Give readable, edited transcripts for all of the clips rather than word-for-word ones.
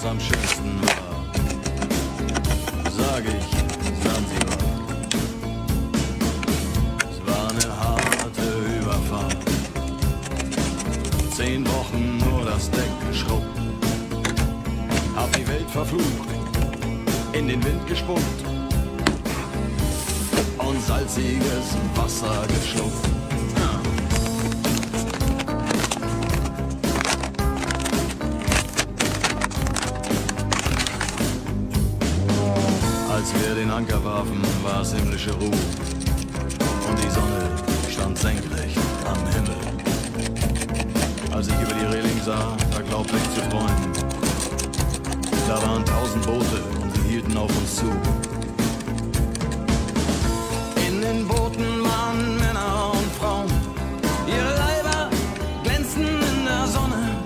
Am schönsten war, sag ich Sansibar. Es war eine harte Überfahrt, 10 Wochen nur das Deck geschrubbt, hab die Welt verflucht, in den Wind gespuckt und salziges Wasser geschluckt. Als wir den Anker warfen, war es himmlische Ruhe und die Sonne stand senkrecht am Himmel. Als ich über die Reling sah, da glaubte ich zu träumen. Da waren 1000 Boote und sie hielten auf uns zu. In den Booten waren Männer und Frauen, ihre Leiber glänzten in der Sonne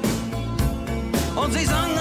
und sie sangen